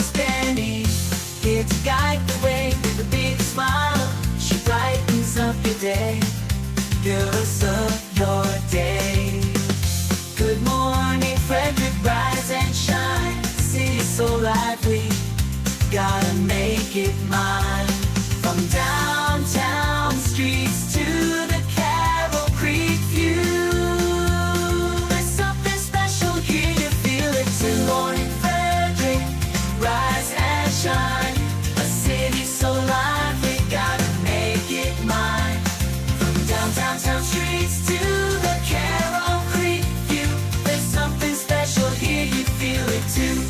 host Danny, here to guide the way with a big smile. She brightens up your day, girls of your day. Good morning Frederick, rise and shine. City so lively, gotta make it mine. From downtown streets to the Carroll Creek view, there's something special here, you feel it too. Good morning Frederick, rise and shine. A city so lively, gotta make it mine. From downtown streets to the Carroll Creek view, there's something special here, you feel it too.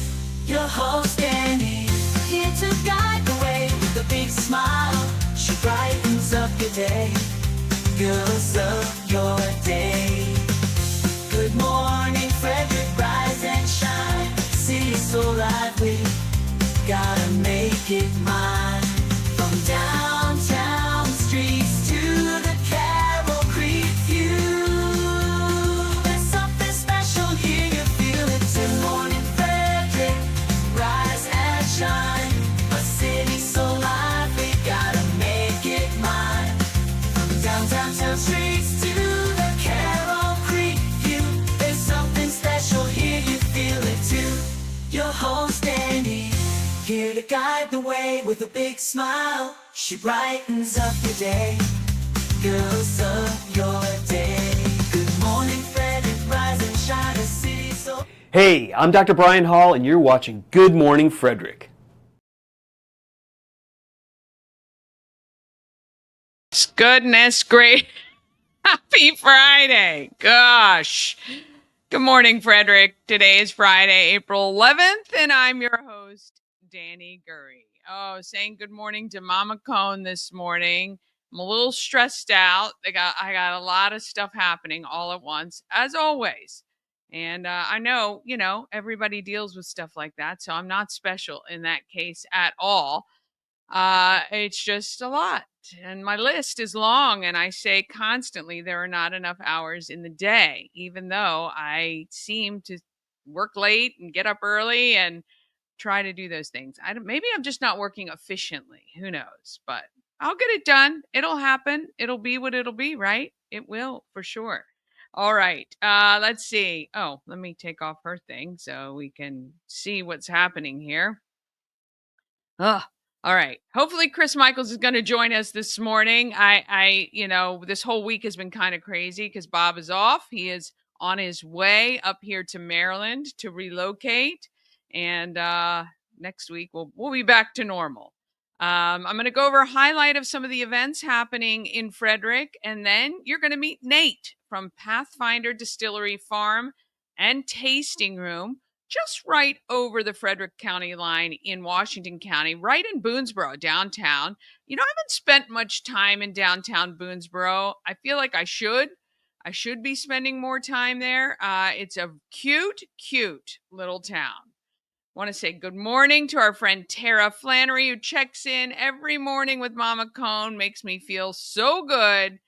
Your host Annie, here to guide the way with a big smile. She brightens up your day, girls of your day. Good morning Frederick, rise and shine. City so lively, gotta make it mine. From downtown streets to the Carroll Creek view, there's something special here, you feel it too. Good morning Frederick, rise and shine. A city so lively, gotta make it mine. From downtown streets to the Carroll Creek view, there's something special here, you feel it too. Your host Andy, here to guide the way with a big smile. She brightens up your day, girls of your day. Good morning Frederick, rise and shine. A city so... Hey, I'm Dr. Brian Hall, and you're watching Good Morning Frederick. Goodness great. Happy Friday. Gosh. Good morning, Frederick. Today is Friday, April 11th, and I'm your host, Danny Gurry. Oh, saying good morning to Mama Cone this morning. I'm a little stressed out. I got a lot of stuff happening all at once, as always. And I know, everybody deals with stuff like that, so I'm not special in that case at all. It's just a lot. And my list is long, and I say constantly there are not enough hours in the day, even though I seem to work late and get up early and try to do those things. Maybe I'm just not working efficiently. Who knows? But I'll get it done. It'll happen. It'll be what it'll be, right? It will, for sure. All right. Let's see. Oh, let me take off her thing so we can see what's happening here. Ugh. All right. Hopefully Chris Michaels is going to join us this morning. This whole week has been kind of crazy because Bob is off. He is on his way up here to Maryland to relocate. And next week we'll be back to normal. I'm going to go over a highlight of some of the events happening in Frederick. And then you're going to meet Nate from Pathfinder Distillery Farm and Tasting Room, just right over the Frederick County line in Washington County, right in Boonesboro, downtown. I haven't spent much time in downtown Boonesboro. I feel like I should. I should be spending more time there. It's a cute, cute little town. Want to say good morning to our friend Tara Flannery, who checks in every morning with Mama Cone. Makes me feel so good.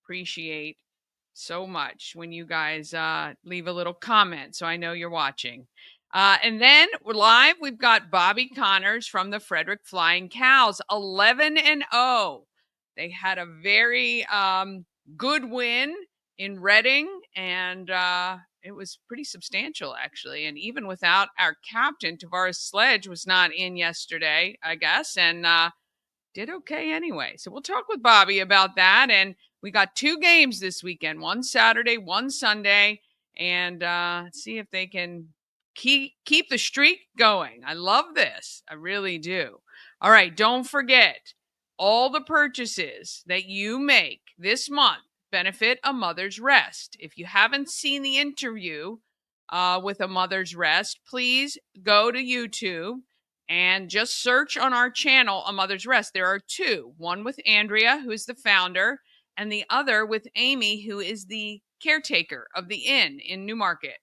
Appreciate so much when you guys leave a little comment, so I know you're watching. And then we're live. We've got Bobby Connors from the Frederick Flying Cows, 11-0. They had a very good win in Reading, and it was pretty substantial, actually. And even without our captain, Tavares Sledge was not in yesterday, I guess, and did okay anyway. So we'll talk with Bobby about that. And we got 2 games this weekend, one Saturday, one Sunday, and see if they can keep the streak going. I love this. I really do. All right, don't forget, all the purchases that you make this month benefit A Mother's Rest. If you haven't seen the interview with A Mother's Rest, please go to YouTube and just search on our channel, A Mother's Rest. There are 2, one with Andrea, who is the founder, and the other with Amy, who is the caretaker of the inn in Newmarket.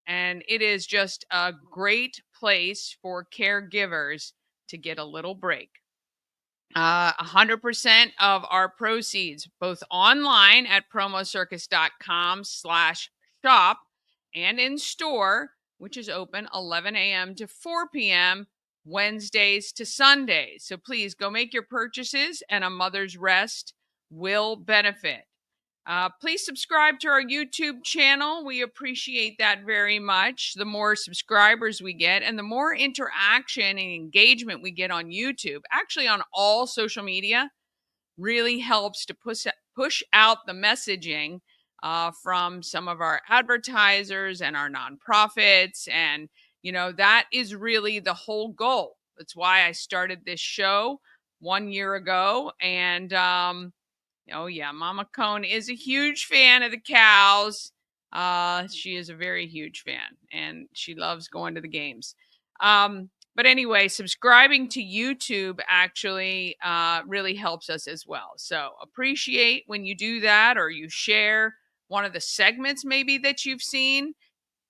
And it is just a great place for caregivers to get a little break. 100% of our proceeds, both online at promocircus.com/shop and in store, which is open 11 a.m. to 4 p.m., Wednesdays to Sundays. So please go make your purchases, and a mother's rest will benefit. Please subscribe to our YouTube channel. We appreciate that very much. The more subscribers we get and the more interaction and engagement we get on YouTube, actually on all social media, really helps to push out the messaging from some of our advertisers and our nonprofits. And, that is really the whole goal. That's why I started this show 1 year ago. And, oh, yeah, Mama Cone is a huge fan of the cows. She is a very huge fan, and she loves going to the games. But anyway, subscribing to YouTube actually really helps us as well. So appreciate when you do that, or you share one of the segments maybe that you've seen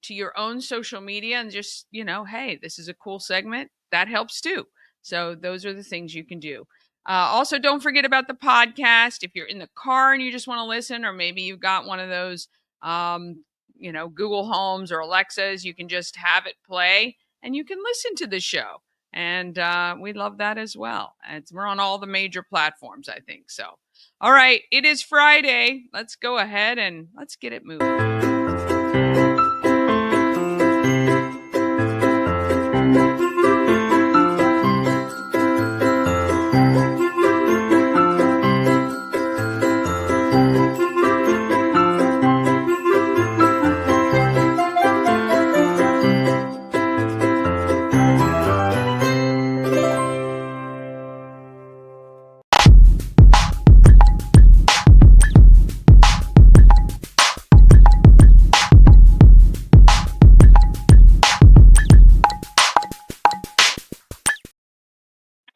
to your own social media, and just, hey, this is a cool segment. That helps too. So those are the things you can do. Also, don't forget about the podcast. If you're in the car and you just want to listen, or maybe you've got one of those, Google Homes or Alexas, you can just have it play and you can listen to the show. And we love that as well. We're on all the major platforms, I think. So, all right, it is Friday. Let's go ahead and let's get it moving.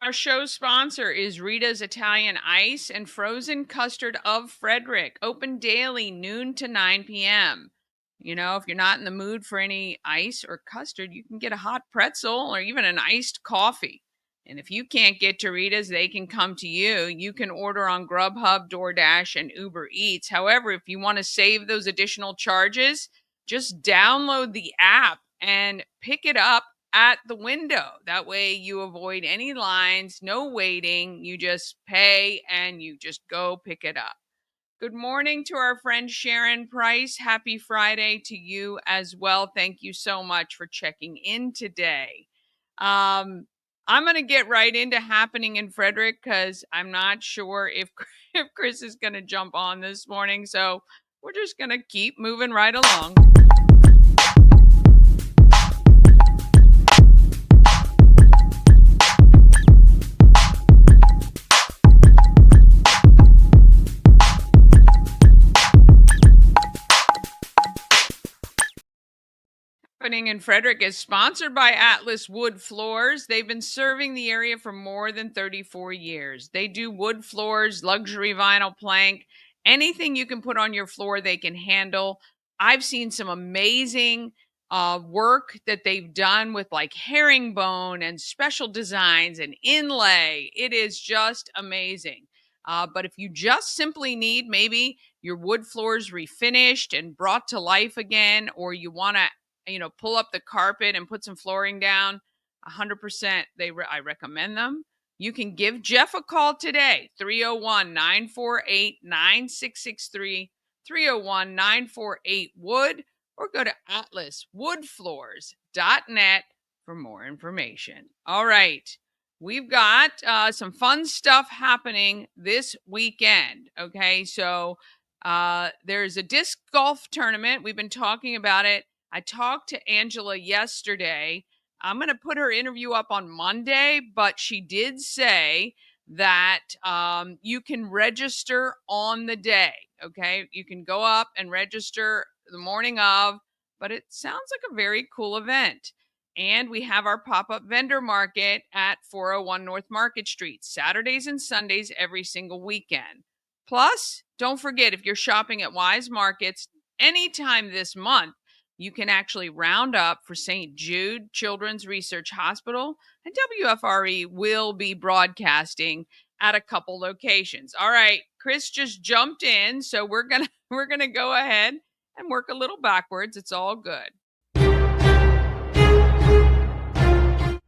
Our show sponsor is Rita's Italian Ice and Frozen Custard of Frederick. Open daily, noon to 9 p.m. If you're not in the mood for any ice or custard, you can get a hot pretzel or even an iced coffee. And if you can't get to Rita's, they can come to you. You can order on Grubhub, DoorDash, and Uber Eats. However, if you want to save those additional charges, just download the app and pick it up at the window. That way you avoid any lines, no waiting. You just pay and you just go pick it up. Good morning to our friend Sharon Price. Happy Friday to you as well. Thank you so much for checking in today. I'm going to get right into happening in Frederick because I'm not sure if Chris is going to jump on this morning. So we're just going to keep moving right along. Happening in Frederick is sponsored by Atlas Wood Floors. They've been serving the area for more than 34 years. They do wood floors, luxury vinyl plank, anything you can put on your floor they can handle. I've seen some amazing work that they've done with like herringbone and special designs and inlay. It is just amazing. But if you just simply need maybe your wood floors refinished and brought to life again, or you want to pull up the carpet and put some flooring down, 100%, I recommend them. You can give Jeff a call today, 301-948-9663, 301-948-WOOD, or go to atlaswoodfloors.net for more information. All right, we've got some fun stuff happening this weekend, okay? So there's a disc golf tournament. We've been talking about it. I talked to Angela yesterday. I'm going to put her interview up on Monday, but she did say that you can register on the day. Okay. You can go up and register the morning of, but it sounds like a very cool event. And we have our pop-up vendor market at 401 North Market Street, Saturdays and Sundays every single weekend. Plus, don't forget, if you're shopping at Wise Markets anytime this month, you can actually round up for St. Jude Children's Research Hospital, and WFRE will be broadcasting at a couple locations. All right, Chris just jumped in, so we're gonna go ahead and work a little backwards. It's all good.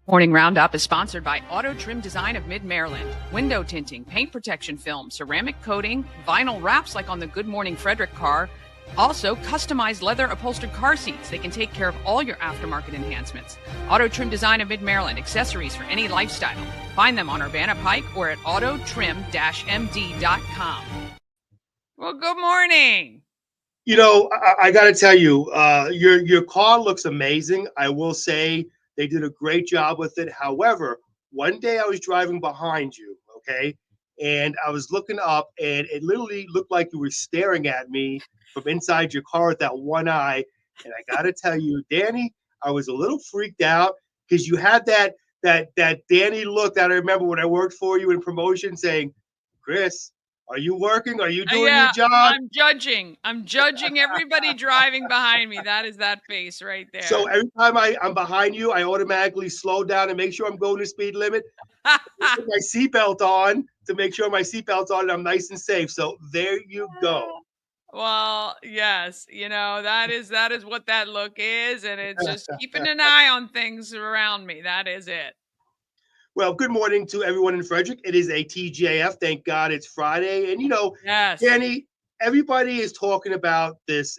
Morning Roundup is sponsored by Auto Trim Design of Mid-Maryland. Window tinting, paint protection film, ceramic coating, vinyl wraps like on the Good Morning Frederick car. Also, customized leather upholstered car seats. They can take care of all your aftermarket enhancements. Auto Trim Design of Mid-Maryland, accessories for any lifestyle. Find them on Urbana Pike or at autotrim-md.com. Well, good morning. I got to tell you, your car looks amazing. I will say they did a great job with it. However, one day I was driving behind you, okay, and I was looking up, and it literally looked like you were staring at me from inside your car with that one eye. And I got to tell you, Danny, I was a little freaked out because you had that Danny look that I remember when I worked for you in promotion, saying, "Chris, are you working? Are you doing your Yeah, job?" I'm judging. I'm judging everybody driving behind me. That is that face right So there. every time I'm behind you, I automatically slow down and make sure I'm going the speed limit. Put my seatbelt on to make sure my seatbelt's on and I'm nice and safe. So there you go. Well, yes, that is what that look is, and it's just keeping an eye on things around me. That is it. Well, good morning to everyone in Frederick. It is a TGIF. Thank God it's Friday. And, Yes. Danny, everybody is talking about this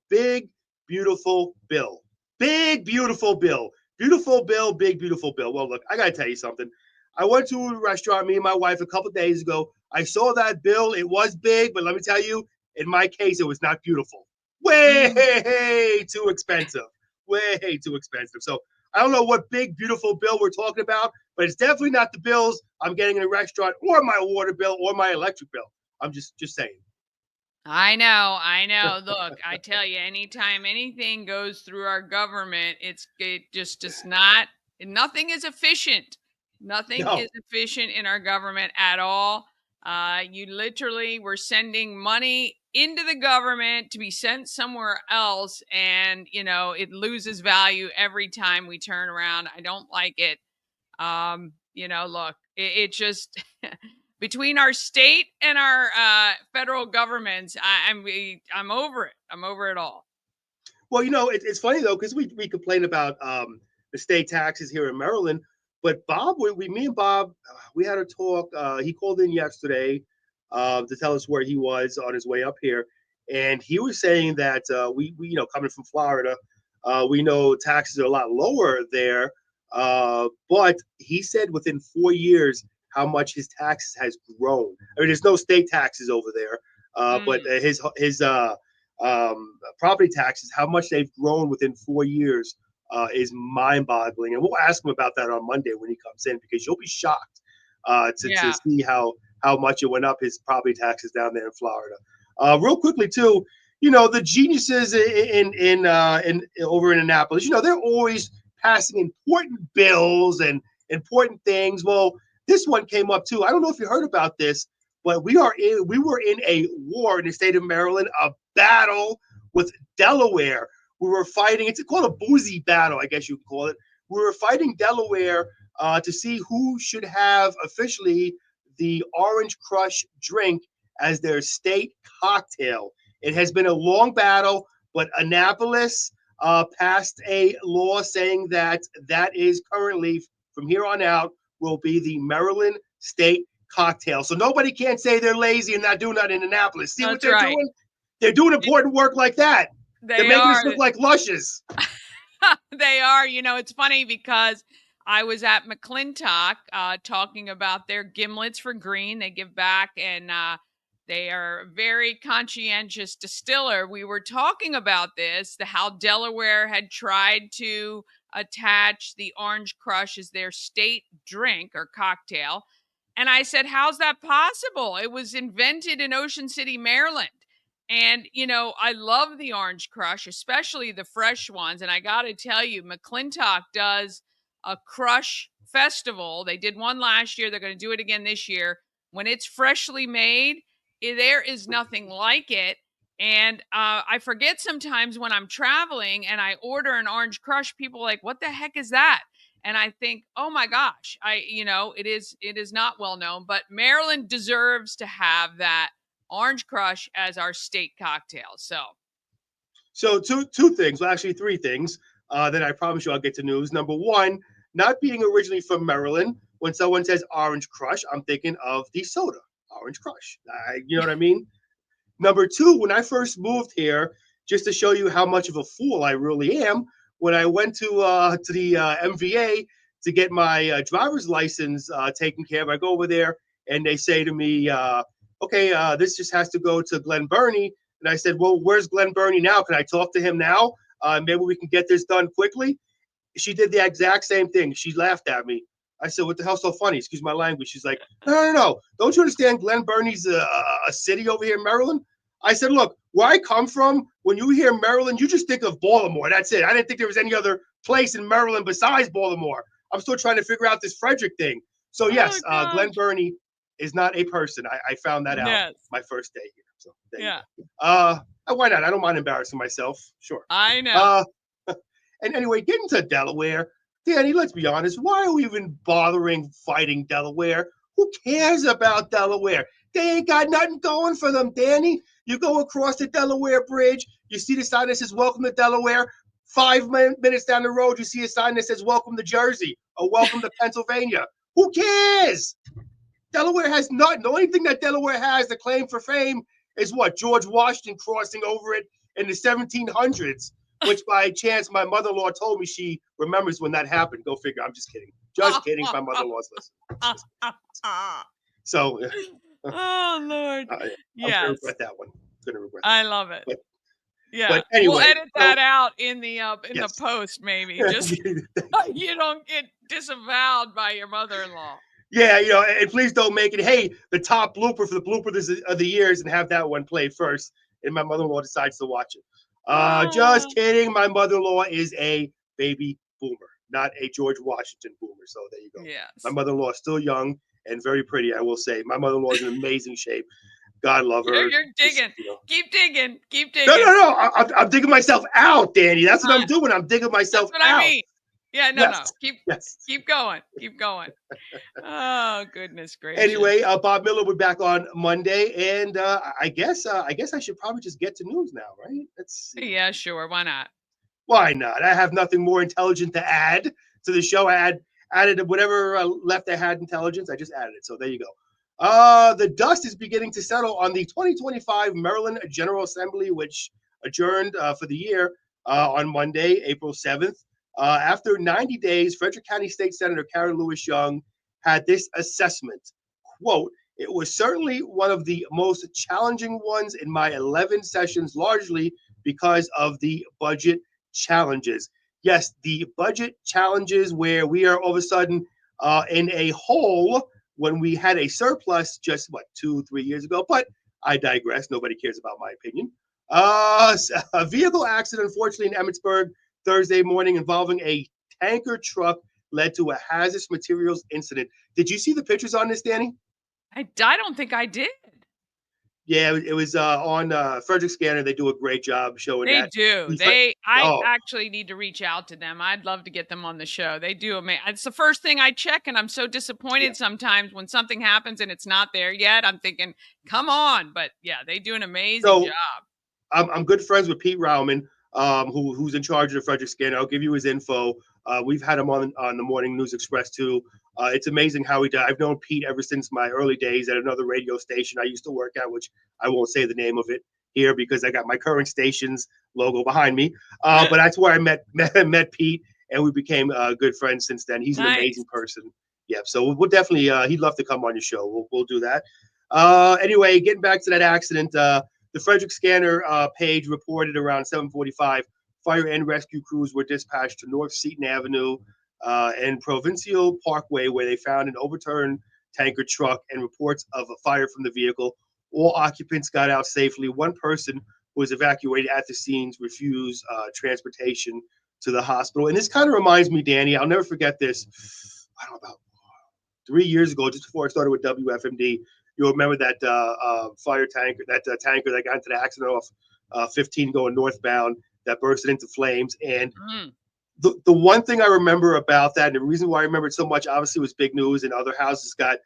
big, beautiful bill. Big, beautiful bill. Beautiful bill, big, beautiful bill. Well, look, I got to tell you something. I went to a restaurant, me and my wife, a couple days ago. I saw that bill. It was big, but let me tell you, in my case, it was not beautiful. Mm. Way too expensive. Way too expensive. So I don't know what big, beautiful bill we're talking about, but it's definitely not the bills I'm getting in a restaurant or my water bill or my electric bill. I'm just saying. I know. Look, I tell you, anytime anything goes through our government, it just does not. Nothing is efficient. Nothing is No. efficient in our government at all. You literally were sending money into the government to be sent somewhere else, and it loses value every time we turn around. I don't like it. Look, it just between our state and our federal governments, I'm over it. I'm over it all. Well, it's funny though because we complain about the state taxes here in Maryland, but Bob, me and Bob, we had a talk. He called in yesterday to tell us where he was on his way up here, and he was saying that we coming from Florida, we know taxes are a lot lower there, but he said within 4 years how much his taxes has grown. I mean, there's no state taxes over there, but Mm, his property taxes, how much they've grown within 4 years is mind-boggling. And we'll ask him about that on Monday when he comes in because you'll be shocked to yeah. see how much it went up his property taxes down there in Florida. Real quickly too, the geniuses in over in Annapolis, they're always passing important bills and important things. Well, this one came up too. I don't know if you heard about this, but we were in a war in the state of Maryland, a battle with Delaware. We were fighting. It's called a boozy battle, I guess you could call it. We were fighting Delaware to see who should have officially the Orange Crush drink as their state cocktail. It has been a long battle, but Annapolis passed a law saying that is currently from here on out will be the Maryland state cocktail. So nobody can't say they're lazy and not doing that in Annapolis. See what That's they're right. doing? They're doing important work like that. They're They making us are. look like lushes. They are. It's funny because I was at McClintock talking about their gimlets for green. They give back, and they are a very conscientious distiller. We were talking about this, how Delaware had tried to attach the Orange Crush as their state drink or cocktail. And I said, how's that possible? It was invented in Ocean City, Maryland. And, I love the Orange Crush, especially the fresh ones. And I got to tell you, McClintock does a Crush festival. They did one last year. They're going to do it again this year. When it's freshly made, there is nothing like it. And I forget sometimes when I'm traveling and I order an Orange Crush, people are like, what the heck is that? And I think, oh my gosh, it is not well known, but Maryland deserves to have that Orange Crush as our state cocktail. So two things, well, actually three things that I promise you I'll get to news. Number one, not being originally from Maryland, when someone says Orange Crush, I'm thinking of the soda, Orange Crush. You know what I mean? Number two, when I first moved here, just to show you how much of a fool I really am, when I went to the MVA to get my driver's license taken care of, I go over there and they say to me, okay, this just has to go to Glen Burnie. And I said, well, where's Glen Burnie now? Can I talk to him now? Maybe we can get this done quickly. She did the exact same thing. She laughed at me. I said, what the hell's so funny? Excuse my language. She's like, no. Don't you understand Glen Burnie's a city over here in Maryland? I said, look, where I come from, when you hear Maryland, you just think of Baltimore. That's it. I didn't think there was any other place in Maryland besides Baltimore. I'm still trying to figure out this Frederick thing. So, yes, Glen Burnie is not a person. I found that out my first day here. So, there you go. Why not? I don't mind embarrassing myself. Sure. I know. And anyway, getting to Delaware, Danny, let's be honest. Why are we even bothering fighting Delaware? Who cares about Delaware? They ain't got nothing going for them, Danny. You go across the Delaware Bridge, you see the sign that says welcome to Delaware. 5 minutes down the road, you see a sign that says welcome to Jersey or welcome to Pennsylvania. Who cares? Delaware has nothing. The only thing that Delaware has, the claim for fame, is what? George Washington crossing over it in the 1700s. Which by chance, my mother-in-law told me she remembers when that happened. Go figure. I'm just kidding. Just kidding. My mother-in-law's listening. So, oh, Lord. I'm yes. going to regret that one. I love it. But anyway, we'll edit that out in the the post, maybe. Just you don't get disavowed by your mother-in-law. Yeah, and please don't make it, hey, the top blooper for the bloopers of the years and have that one played first. And my mother-in-law decides to watch it. Just kidding. My mother-in-law is a baby boomer, not a George Washington boomer. So there you go. Yes. My mother-in-law is still young and very pretty, I will say. My mother-in-law is in amazing shape. God love her. You're digging. Keep digging. Keep digging. No. I'm digging myself out, Danny. That's what I'm doing. I'm digging myself out. That's what I mean. Yeah, no. Keep going. Keep going. Oh, goodness gracious. Anyway, Bob Miller will be back on Monday, and I guess I should probably just get to news now, right? Yeah, sure. Why not? Why not? I have nothing more intelligent to add to the show. I added whatever left I had intelligence. I just added it. So there you go. The dust is beginning to settle on the 2025 Maryland General Assembly, which adjourned for the year on Monday, April 7th. After 90 days, Frederick County State Senator Karen Lewis Young had this assessment, quote, "It was certainly one of the most challenging ones in my 11 sessions, largely because of the budget challenges." Yes, the budget challenges where we are all of a sudden in a hole when we had a surplus just, 2-3 years ago? But I digress. Nobody cares about my opinion. A vehicle accident, unfortunately, in Emmitsburg Thursday morning involving a tanker truck led to a hazardous materials incident. Did you see the pictures on this, Danny? I don't think I did. Yeah, it was on Frederick Scanner. They do a great job showing that. They do. I actually need to reach out to them. I'd love to get them on the show. They do. It's the first thing I check, and I'm so disappointed sometimes when something happens and it's not there yet. I'm thinking, come on. But yeah, they do an amazing job. I'm good friends with Pete Rauman, who's in charge of the Frederick Scanner. I'll give you his info. We've had him on the Morning News Express too. It's amazing how he does. I've known Pete ever since my early days at another radio station I used to work at, which I won't say the name of it here because I got my current station's logo behind me. But that's where I met Pete, and we became good friends since then. He's an amazing person. Yeah, so we'll definitely. He'd love to come on your show. We'll do that. Anyway, getting back to that accident, the Frederick Scanner page reported around 7:45. Fire and rescue crews were dispatched to North Seton Avenue and Provincial Parkway, where they found an overturned tanker truck and reports of a fire from the vehicle. All occupants got out safely. One person who was evacuated at the scenes refused transportation to the hospital. And this kind of reminds me, Danny, I'll never forget this. I don't know, about 3 years ago, just before I started with WFMD, you'll remember that fire tanker, that tanker that got into the accident off 15 going northbound that bursted into flames. And the one thing I remember about that, and the reason why I remember it so much, obviously, was big news, and other houses got,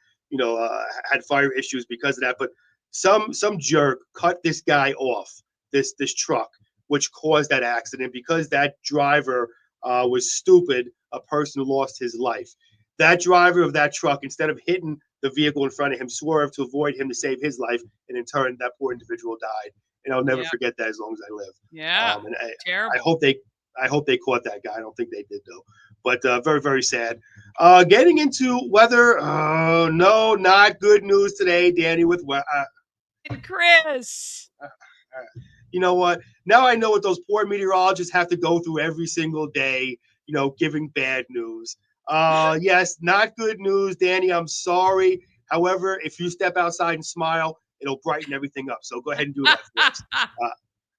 had fire issues because of that. But some jerk cut this guy off, this truck, which caused that accident because that driver was stupid. a person who lost his life. That driver of that truck, instead of hitting the vehicle in front of him, swerved to avoid him to save his life, and in turn, that poor individual died. And I'll never Yeah. forget that as long as I live. Yeah. And I Terrible. hope they caught that guy. I don't think they did though. But very, very sad. Getting into weather. No, not good news today, Danny. With And Chris. you know what? Now I know what those poor meteorologists have to go through every single day. Giving bad news. Yes, not good news, Danny. I'm sorry. However, if you step outside and smile, it'll brighten everything up. So go ahead and do that for us.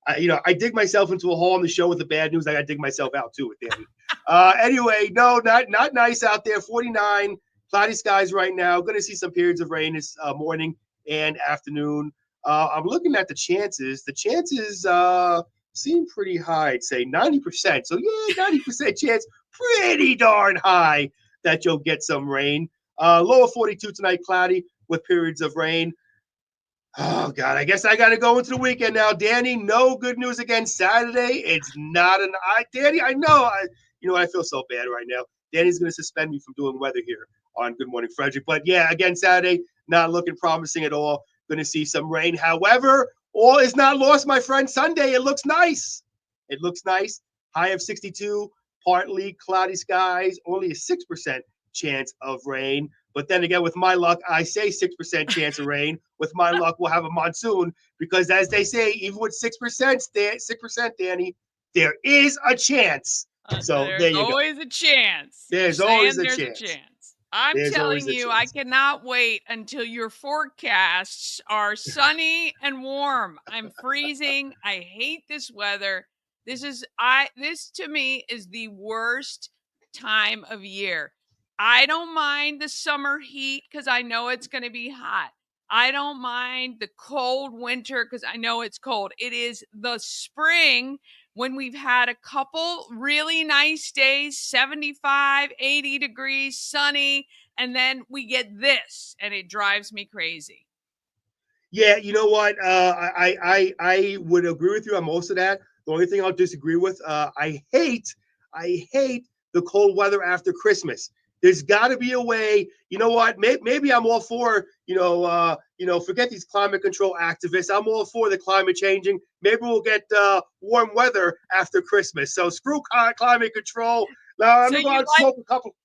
I dig myself into a hole on the show with the bad news. I got to dig myself out too with Danny. Anyway, no, not nice out there. 49, cloudy skies right now. Going to see some periods of rain this morning and afternoon. I'm looking at the chances. The chances seem pretty high. I'd say 90%. So yeah, 90% chance, pretty darn high that you'll get some rain. Low of 42 tonight, cloudy with periods of rain. Oh God, I guess I got to go into the weekend now, Danny. No good news again Saturday. It's not Danny. I know. I feel so bad right now. Danny's going to suspend me from doing weather here on Good Morning Frederick. But yeah, again Saturday, not looking promising at all. Going to see some rain. However, all is not lost, my friend. Sunday, it looks nice. It looks nice. High of 62, partly cloudy skies, only a 6% chance of rain. But then again, with my luck, I say 6% chance of rain. With my luck, we'll have a monsoon because, as they say, even with 6%, Danny, there is a chance. So there There's you go. always a chance. There's You're always saying a there's chance. a chance. I'm There's always telling a you, I chance. cannot wait until your forecasts are sunny and warm. I'm freezing. I hate this weather. This to me is the worst time of year. I don't mind the summer heat because I know it's going to be hot. I don't mind the cold winter because I know it's cold. It is the spring when we've had a couple really nice days, 75, 80 degrees, sunny, and then we get this, and it drives me crazy. Yeah, you know what? I would agree with you on most of that. The only thing I'll disagree with, I hate the cold weather after Christmas. There's got to be a way. You know what? Maybe I'm all for forget these climate control activists. I'm all for the climate changing. Maybe we'll get warm weather after Christmas. So screw climate control. I'm So gonna go out and smoke a couple.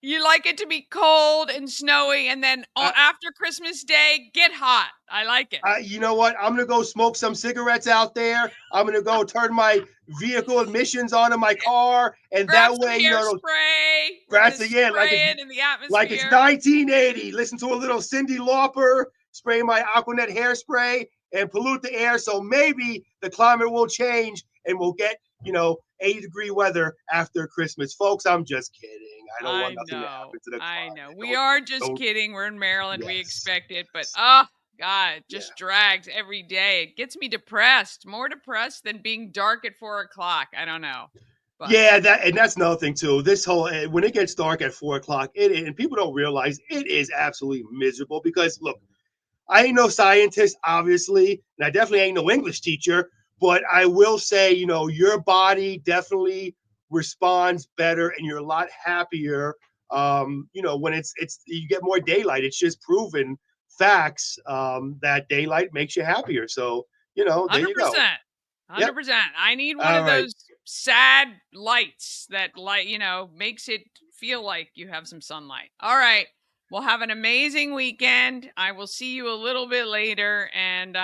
you like it to be cold and snowy, and then after Christmas Day, get hot. I like it. You know what? I'm gonna go smoke some cigarettes out there. I'm gonna go turn my vehicle emissions on in my car, and Grab that some way, hairspray. We're grab gonna the yeah, spray it in the like it's atmosphere. 1980. Listen to a little Cyndi Lauper, spray my Aquanet hairspray, and pollute the air. So maybe the climate will change, and we'll get 80-degree weather after Christmas, folks. I'm just kidding. I don't want nothing to happen to the I climate. know. We are just Don't, kidding. We're in Maryland. We yes. expect it, but oh God, it Yeah. just drags every day. It gets me depressed, more depressed than being dark at 4 o'clock. I don't know. But Yeah, that's another thing too. This whole when it gets dark at 4 o'clock, and people don't realize it is absolutely miserable because look, I ain't no scientist, obviously, and I definitely ain't no English teacher, but I will say, your body definitely responds better and you're a lot happier. When it's you get more daylight. It's just proven facts that daylight makes you happier. So, there you go. 100%. Yep. 100%. I need one All of right. those sad lights that makes it feel like you have some sunlight. All right. Well, have an amazing weekend. I will see you a little bit later, and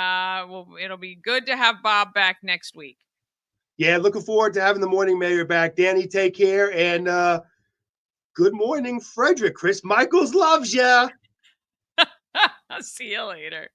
it'll be good to have Bob back next week. Yeah, looking forward to having the morning mayor back. Danny, take care, and good morning, Frederick. Chris Michaels loves ya. I'll see you later.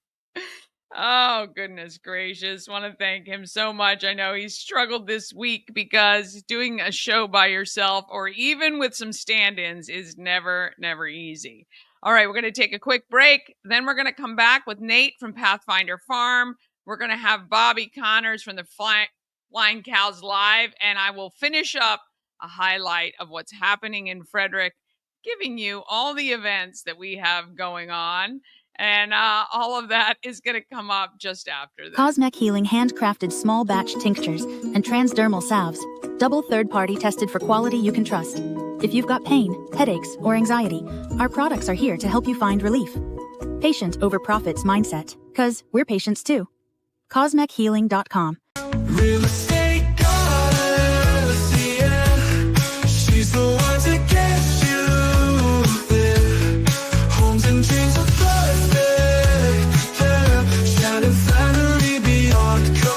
Oh, goodness gracious. Want to thank him so much. I know he's struggled this week because doing a show by yourself or even with some stand-ins is never, never easy. All right, we're going to take a quick break. Then we're going to come back with Nate from Pathfinder Farm. We're going to have Bobby Connors from the Flying Cows Live, and I will finish up a highlight of what's happening in Frederick, giving you all the events that we have going on. And all of that is going to come up just after this. Cosmic Healing handcrafted small batch tinctures and transdermal salves. Double third party tested for quality you can trust. If you've got pain, headaches, or anxiety, our products are here to help you find relief. Patient over profits mindset, 'cause we're patients too. CosmecHealing.com. Real estate goddess, yeah. She's the one to get you there. Homes and dreams are perfect, yeah. Shining flattery beyond compare.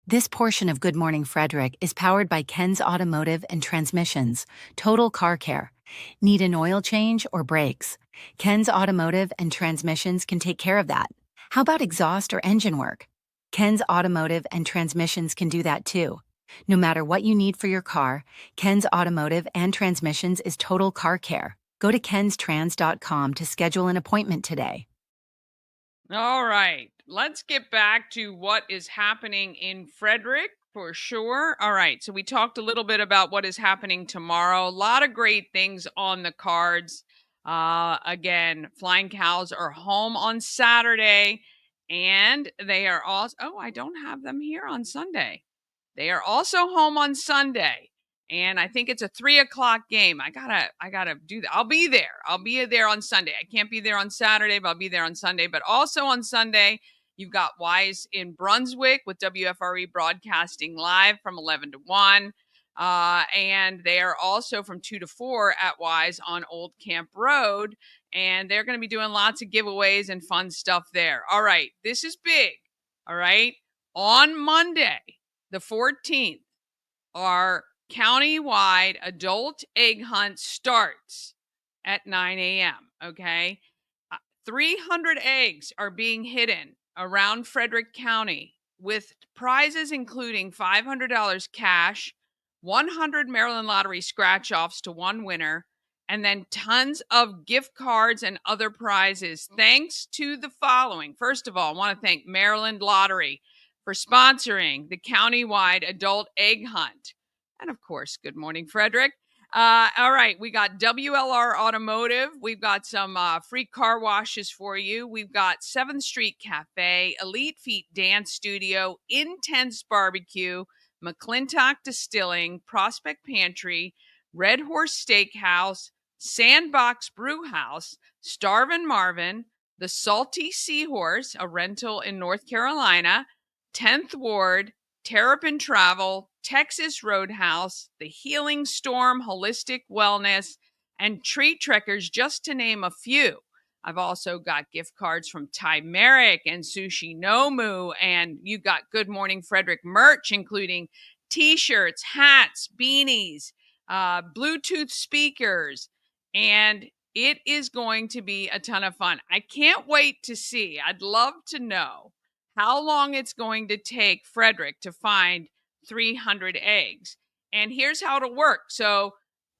This portion of Good Morning Frederick is powered by Ken's Automotive and Transmissions, Total Car Care. Need an oil change or brakes? Ken's Automotive and Transmissions can take care of that. How about exhaust or engine work? Ken's Automotive and Transmissions can do that too. No matter what you need for your car, Ken's Automotive and Transmissions is Total Car Care. Go to kenstrans.com to schedule an appointment today. All right, let's get back to what is happening in Frederick for sure. All right, so we talked a little bit about what is happening tomorrow. A lot of great things on the cards. Again, Flying Cows are home on Saturday, and they are also, oh, I don't have them here on Sunday. They are also home on Sunday. And I think it's a 3:00 game. I gotta do that. I'll be there. I'll be there on Sunday. I can't be there on Saturday, but I'll be there on Sunday. But also on Sunday, you've got Wise in Brunswick with WFRE broadcasting live from 11 to 1. And they are also from 2 to 4 at Wise on Old Camp Road. And they're going to be doing lots of giveaways and fun stuff there. All right. This is big. All right. On Monday, the 14th, our county-wide adult egg hunt starts at 9 a.m. Okay, 300 eggs are being hidden around Frederick County with prizes including $500 cash, 100 Maryland Lottery scratch-offs to one winner, and then tons of gift cards and other prizes. Thanks to the following. First of all, I want to thank Maryland Lottery for sponsoring the county-wide adult egg hunt. And of course, Good Morning Frederick. All right, we got WLR Automotive. We've got some free car washes for you. We've got 7th Street Cafe, Elite Feet Dance Studio, Intense Barbecue, McClintock Distilling, Prospect Pantry, Red Horse Steakhouse, Sandbox Brew House, Starvin' Marvin, The Salty Seahorse, a rental in North Carolina, 10th Ward, Terrapin Travel, Texas Roadhouse, the Healing Storm Holistic Wellness, and Tree Trekkers, just to name a few. I've also got gift cards from Ty Merrick and Sushi Nomu, and you got Good Morning Frederick merch, including t-shirts, hats, beanies, Bluetooth speakers, and it is going to be a ton of fun. I can't wait to see. I'd love to know how long it's going to take Frederick to find 300 eggs. And here's how it'll work. So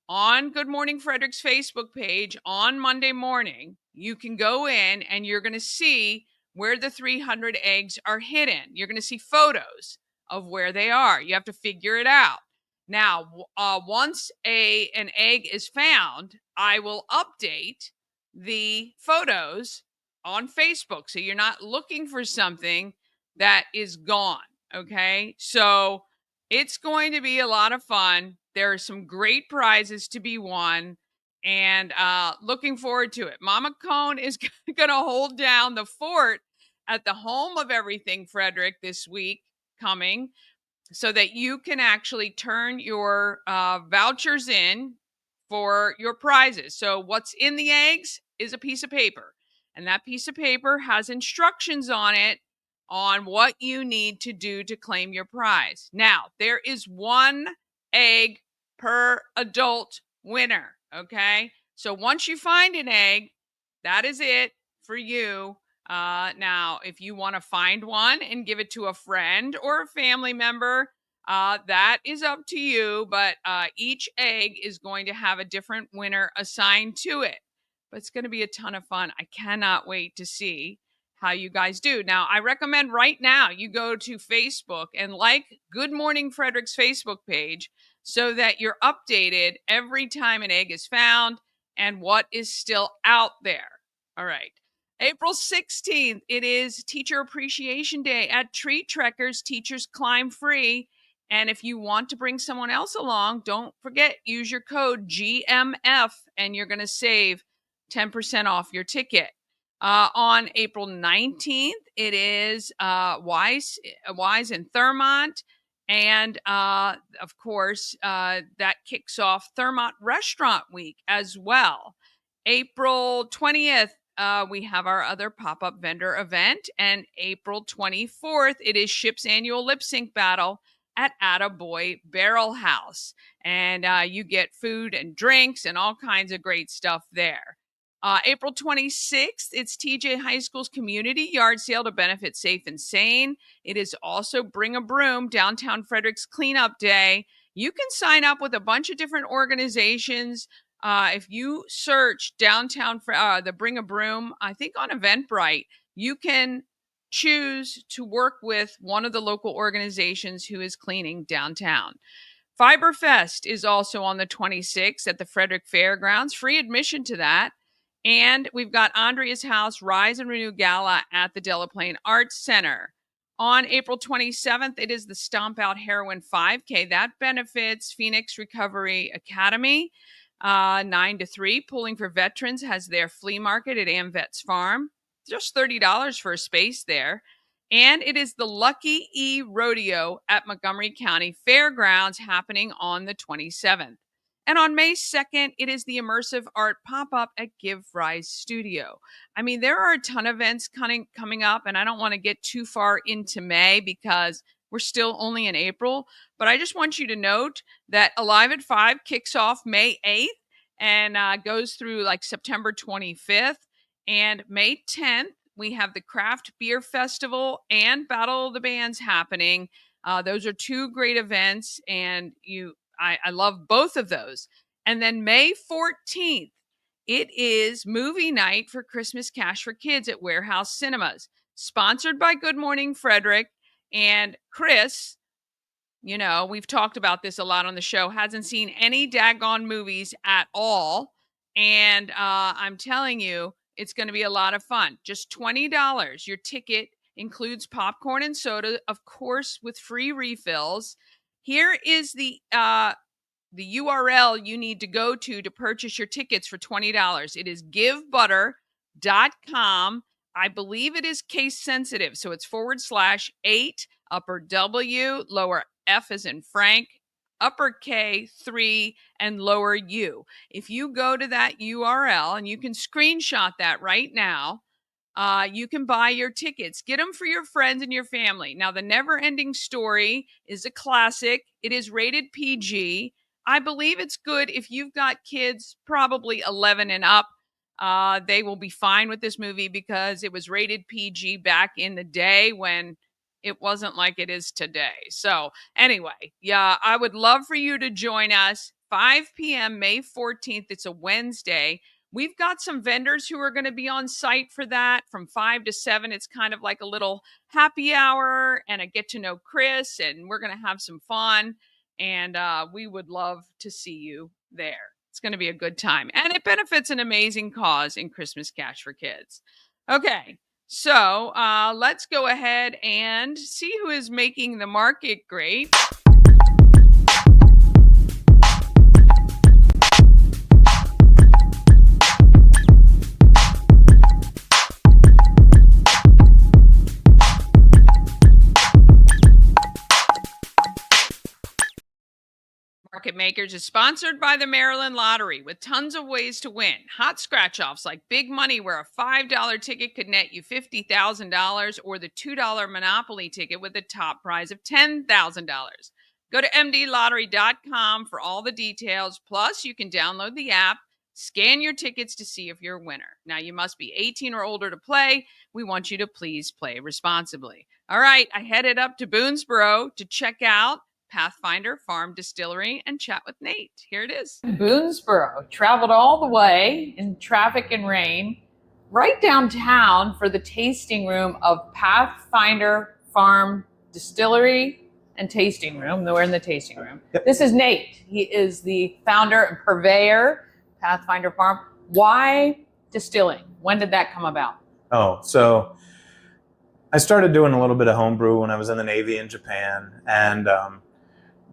on Good Morning Frederick's Facebook page on Monday morning, you can go in and you're going to see where the 300 eggs are hidden. You're going to see photos of where they are. You have to figure it out. Now, once an egg is found, I will update the photos on Facebook. So you're not looking for something that is gone. Okay. So it's going to be a lot of fun. There are some great prizes to be won, and looking forward to it. Mama Cone is going to hold down the fort at the home of everything Frederick this week coming, so that you can actually turn your vouchers in for your prizes. So what's in the eggs is a piece of paper, and that piece of paper has instructions on it on what you need to do to claim your prize. Now, there is one egg per adult winner, okay? So once you find an egg, that is it for you. Now, if you want to find one and give it to a friend or a family member, That is up to you, but each egg is going to have a different winner assigned to it. But it's going to be a ton of fun. I cannot wait to see how you guys do. Now, I recommend right now you go to Facebook and like Good Morning Frederick's Facebook page so that you're updated every time an egg is found and what is still out there. All right. April 16th, it is Teacher Appreciation Day. At Treat Trekkers, teachers climb free. And if you want to bring someone else along, don't forget, use your code GMF and you're going to save 10% off your ticket. On April 19th, it is Wise in Thurmont. And of course, that kicks off Thurmont Restaurant Week as well. April 20th, we have our other pop-up vendor event. And April 24th, it is Ship's annual lip sync battle at Attaboy Barrel House. And you get food and drinks and all kinds of great stuff there. April 26th, it's TJ High School's community yard sale to benefit Safe and Sane. It is also Bring a Broom, Downtown Frederick's cleanup day. You can sign up with a bunch of different organizations. If you search downtown for the Bring a Broom, I think on Eventbrite, you can choose to work with one of the local organizations who is cleaning downtown. Fiberfest is also on the 26th at the Frederick Fairgrounds, free admission to that. And we've got Andrea's House Rise and Renew Gala at the Delaplane Arts Center. On April 27th, it is the Stomp Out Heroin 5K. That benefits Phoenix Recovery Academy. 9 to 3, Pulling for Veterans has their flea market at AmVets Farm. Just $30 for a space there. And it is the Lucky E Rodeo at Montgomery County Fairgrounds happening on the 27th. And on May 2nd, it is the Immersive Art Pop-Up at Give Rise Studio. I mean, there are a ton of events coming up, and I don't want to get too far into May because we're still only in April. But I just want you to note that Alive at 5 kicks off May 8th and goes through like September 25th. And May 10th, we have the Craft Beer Festival and Battle of the Bands happening. Those are two great events, and I love both of those. And then May 14th, it is movie night for Christmas Cash for Kids at Warehouse Cinemas, sponsored by Good Morning Frederick. And Chris, you know, we've talked about this a lot on the show, hasn't seen any daggone movies at all. And I'm telling you, it's going to be a lot of fun. Just $20. Your ticket includes popcorn and soda, of course, with free refills. Here is the URL you need to go to purchase your tickets for $20. It is givebutter.com. I believe it is case sensitive. So it's /8 upper W, lower F as in Frank, upper K, 3, and lower U. If you go to that URL, and you can screenshot that right now, you can buy your tickets. Get them for your friends and your family. Now, The Never Ending Story is a classic. It is rated PG. I believe it's good if you've got kids probably 11 and up. They will be fine with this movie because it was rated PG back in the day when it wasn't like it is today. So anyway, yeah, I would love for you to join us 5 p.m. May 14th. It's a Wednesday. We've got some vendors who are going to be on site for that from 5 to 7. It's kind of like a little happy hour and a get to know Chris, and we're going to have some fun. And we would love to see you there. It's going to be a good time. And it benefits an amazing cause in Christmas Cash for Kids. Okay, so let's go ahead and see who is making the market great. Market Makers is sponsored by the Maryland Lottery with tons of ways to win. Hot scratch-offs like Big Money, where a $5 ticket could net you $50,000, or the $2 Monopoly ticket with a top prize of $10,000. Go to mdlottery.com for all the details. Plus, you can download the app, scan your tickets to see if you're a winner. Now, you must be 18 or older to play. We want you to please play responsibly. All right, I headed up to Boonesboro to check out Pathfinder Farm Distillery and chat with Nate. Here it is. Boonesboro, traveled all the way in traffic and rain right downtown for the tasting room of Pathfinder Farm Distillery and tasting room. We're in the tasting room. Yep. This is Nate. He is the founder and purveyor, Pathfinder Farm. Why distilling? When did that come about? Oh, so I started doing a little bit of homebrew when I was in the Navy in Japan, and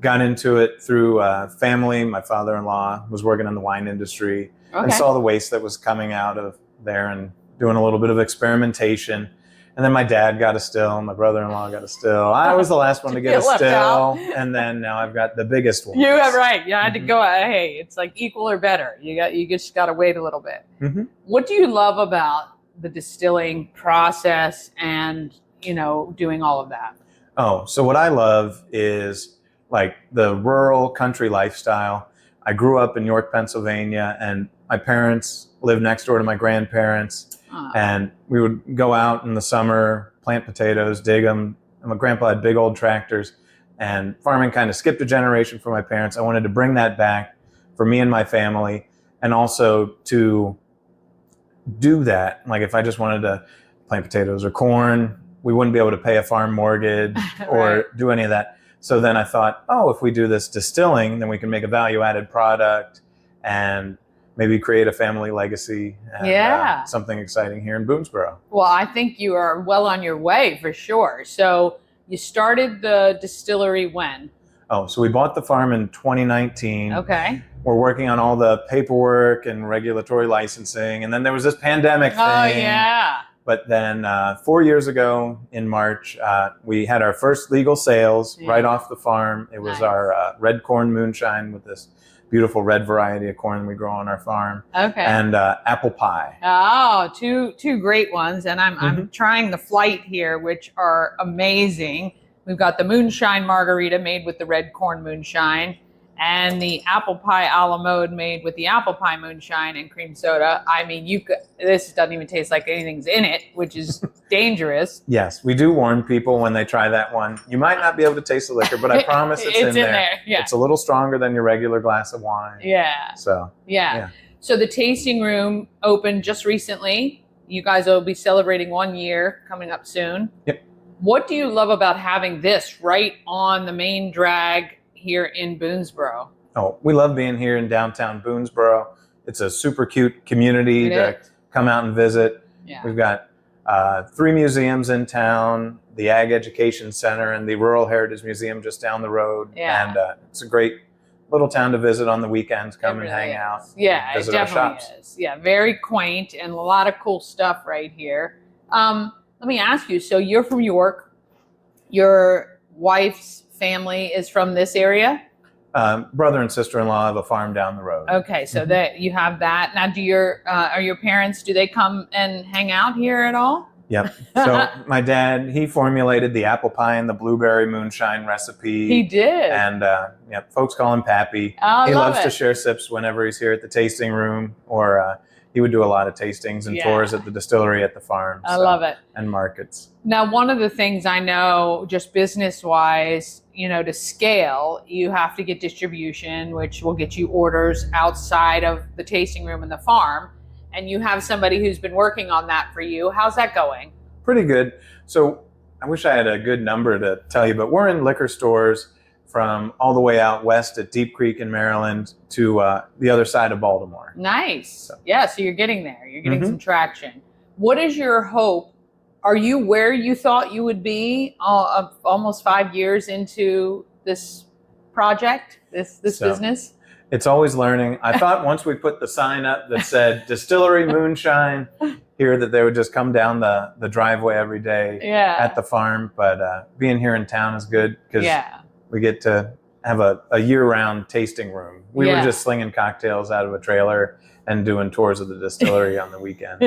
got into it through family. My father-in-law was working in the wine industry and saw the waste that was coming out of there and doing a little bit of experimentation. And then my dad got a still, my brother-in-law got a still. I was the last one to get a still, and then now I've got the biggest one. You have right. You had to go. Hey, it's like equal or better. You just got to wait a little bit. Mm-hmm. What do you love about the distilling process and doing all of that? Oh, so what I love is like the rural country lifestyle. I grew up in York, Pennsylvania, and my parents lived next door to my grandparents. And we would go out in the summer, plant potatoes, dig them. And my grandpa had big old tractors, and farming kind of skipped a generation for my parents. I wanted to bring that back for me and my family, and also to do that. Like if I just wanted to plant potatoes or corn, we wouldn't be able to pay a farm mortgage or do any of that. So then I thought, if we do this distilling, then we can make a value-added product and maybe create a family legacy and something exciting here in Boonesboro. Well, I think you are well on your way for sure. So you started the distillery when? Oh, so we bought the farm in 2019. Okay. We're working on all the paperwork and regulatory licensing. And then there was this pandemic thing. Oh, yeah. But then 4 years ago in March, we had our first legal sales right off the farm. It was our red corn moonshine with this beautiful red variety of corn we grow on our farm. Okay. And apple pie. Oh, two great ones. And I'm trying the flight here, which are amazing. We've got the moonshine margarita made with the red corn moonshine, and the apple pie a la mode made with the apple pie moonshine and cream soda. I mean, this doesn't even taste like anything's in it, which is dangerous. Yes, we do warn people when they try that one. You might not be able to taste the liquor, but I promise it's in there. Yeah. It's a little stronger than your regular glass of wine. Yeah. So. Yeah. So the tasting room opened just recently. You guys will be celebrating 1 year coming up soon. Yep. What do you love about having this right on the main drag here in Boonesboro? Oh, we love being here in downtown Boonesboro. It's a super cute community to come out and visit. Yeah. We've got 3 museums in town, the Ag Education Center and the Rural Heritage Museum just down the road. Yeah. And it's a great little town to visit on the weekends. Come and really hang out. Yeah, it visit our definitely shops. is. Yeah, very quaint and a lot of cool stuff right here. Let me ask you, so you're from York. Your wife's family is from this area? Brother and sister-in-law have a farm down the road. Okay, so that you have that. Now, are your parents, do they come and hang out here at all? Yep. So my dad, he formulated the apple pie and the blueberry moonshine recipe. He did. And folks call him Pappy. Oh, He loves love to it. share sips whenever he's here at the tasting room, or he would do a lot of tastings and tours at the distillery at the farm. I love it. And markets. Now, one of the things I know, just business-wise, to scale, you have to get distribution, which will get you orders outside of the tasting room and the farm. And you have somebody who's been working on that for you. How's that going? Pretty good. So I wish I had a good number to tell you, but we're in liquor stores from all the way out west at Deep Creek in Maryland to the other side of Baltimore. Nice. Yeah, so you're getting there. You're getting some traction. What is your hope? Are you where you thought you would be almost 5 years into this project, this business? It's always learning. I thought once we put the sign up that said Distillery Moonshine here, that they would just come down the driveway every day at the farm. But being here in town is good because we get to have a year-round tasting room. We were just slinging cocktails out of a trailer and doing tours of the distillery on the weekends.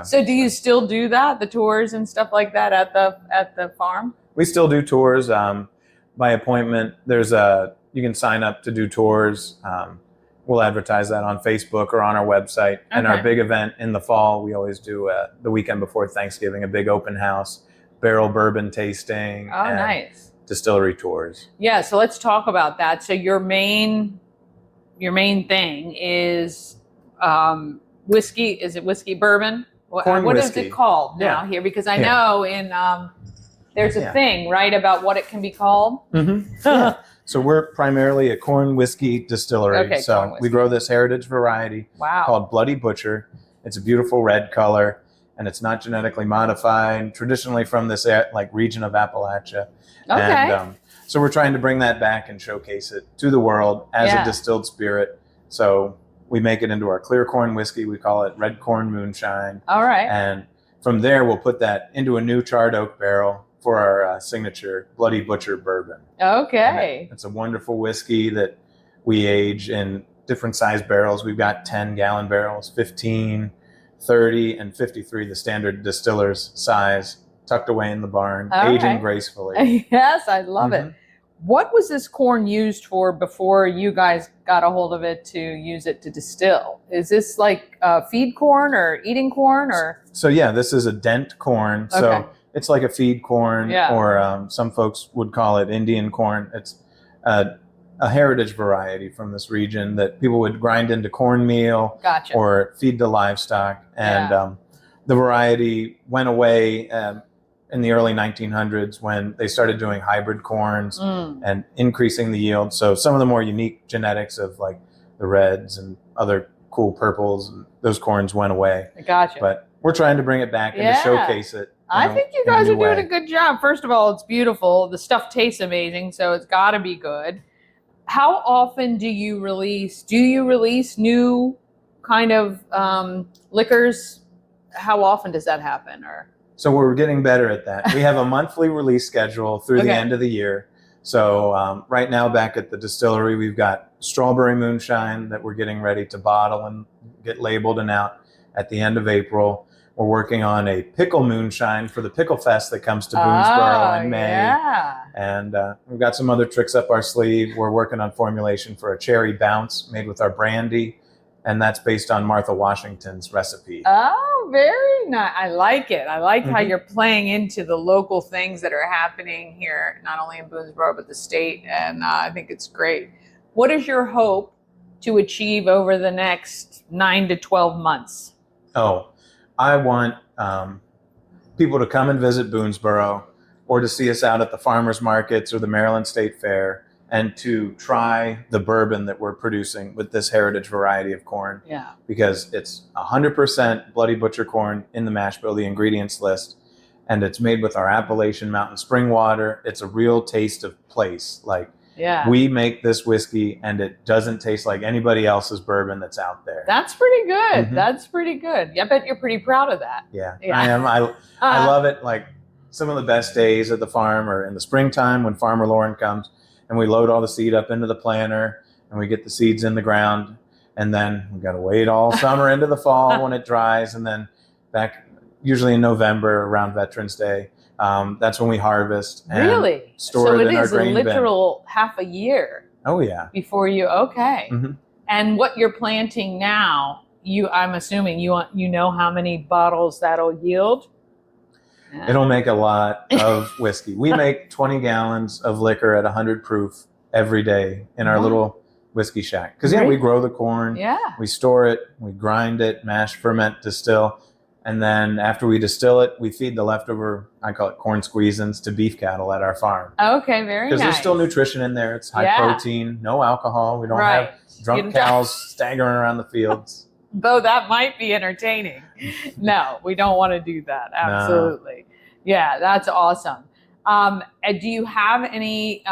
So do you still do that, the tours and stuff like that at the farm? We still do tours by appointment. You can sign up to do tours. We'll advertise that on Facebook or on our website. And our big event in the fall, we always do the weekend before Thanksgiving, a big open house, barrel bourbon tasting. Oh, nice. distillery tours. Yeah, so let's talk about that. So your main thing is whiskey. Is it whiskey bourbon? Corn What whiskey. is it called now Yeah. here? Because I Yeah. know in there's a thing, right, about what it can be called. Mm-hmm. Yeah. So we're primarily a corn whiskey distillery. Okay, so corn whiskey. we grow this heritage variety Wow. called Bloody Butcher. It's a beautiful red color, and it's not genetically modified. Traditionally from this like region of Appalachia. Okay. And so we're trying to bring that back and showcase it to the world as a distilled spirit. So we make it into our clear corn whiskey. We call it red corn moonshine. All right. And from there, we'll put that into a new charred oak barrel for our signature Bloody Butcher bourbon. Okay. It's a wonderful whiskey that we age in different size barrels. We've got 10-gallon barrels, 15, 30, and 53, the standard distiller's size, tucked away in the barn, All aging right. gracefully. Yes, I love it. What was this corn used for before you guys got a hold of it to use it to distill? Is this like feed corn or eating corn or? So yeah, this is a dent corn. So Okay. it's like a feed corn, or some folks would call it Indian corn. It's a heritage variety from this region that people would grind into cornmeal Gotcha. or feed to livestock. And the variety went away in the early 1900s when they started doing hybrid corns and increasing the yield. So some of the more unique genetics of like the reds and other cool purples, those corns went away. Gotcha. But we're trying to bring it back and to showcase it. I think you guys are doing a good job. First of all, it's beautiful. The stuff tastes amazing, so it's got to be good. How often do you release? Do you release new kind of liquors? How often does that happen? Or so we're getting better at that. We have a monthly release schedule through the end of the year. So right now back at the distillery, we've got strawberry moonshine that we're getting ready to bottle and get labeled and out at the end of April. We're working on a pickle moonshine for the Pickle Fest that comes to Boonesboro in May. Yeah. And we've got some other tricks up our sleeve. We're working on formulation for a cherry bounce made with our brandy. And that's based on Martha Washington's recipe. Oh, very nice. I like it. I like how you're playing into the local things that are happening here, not only in Boonesboro, but the state. And I think it's great. What is your hope to achieve over the next 9 to 12 months? Oh, I want people to come and visit Boonesboro or to see us out at the farmers markets or the Maryland State Fair and to try the bourbon that we're producing with this heritage variety of corn. Yeah. Because it's 100% Bloody Butcher corn in the mash bill, the ingredients list, and it's made with our Appalachian Mountain Spring water. It's a real taste of place. Like, we make this whiskey and it doesn't taste like anybody else's bourbon that's out there. That's pretty good. That's pretty good. I bet you're pretty proud of that. Yeah. I am. I love it. Like, some of the best days at the farm are in the springtime when Farmer Lauren comes and we load all the seed up into the planter and we get the seeds in the ground. And then we got to wait all summer into the fall when it dries. And then back usually in November around Veterans Day, that's when we harvest and store it in our grain bin. So it is a literal half a year. Oh, yeah. Before you, And what you're planting now, I'm assuming you know how many bottles that'll yield? It'll make a lot of whiskey. We make 20 gallons of liquor at 100 proof every day in our little whiskey shack. Because, we grow the corn, we store it, we grind it, mash, ferment, distill. And then after we distill it, we feed the leftover, I call it corn squeezins, to beef cattle at our farm. Okay, very nice. Because there's still nutrition in there. It's high protein, no alcohol. We don't have drunk cows staggering around the fields. Though that might be entertaining. No, we don't want to do that. Absolutely. No. Yeah, that's awesome. Do you have any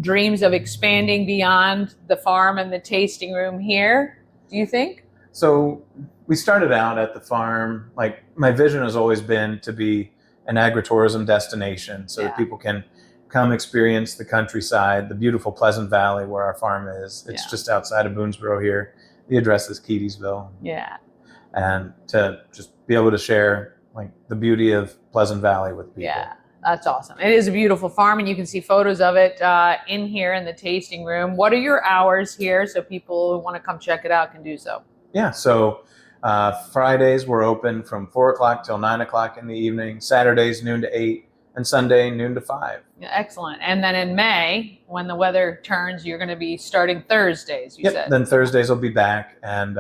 dreams of expanding beyond the farm and the tasting room here, do you think? So we started out at the farm. Like, my vision has always been to be an agritourism destination so that people can come experience the countryside, the beautiful Pleasant Valley where our farm is. It's just outside of Boonesboro here. The address is Keedysville. Yeah. And to just be able to share like the beauty of Pleasant Valley with people. Yeah, that's awesome. It is a beautiful farm and you can see photos of it in here in the tasting room. What are your hours here so people who want to come check it out can do so? Yeah, so Fridays we're open from 4 o'clock till 9 o'clock in the evening. Saturdays noon to 8. and Sunday noon to 5. Yeah, excellent. And then in May, when the weather turns, you're going to be starting Thursdays, you said. Then Thursdays will be back, and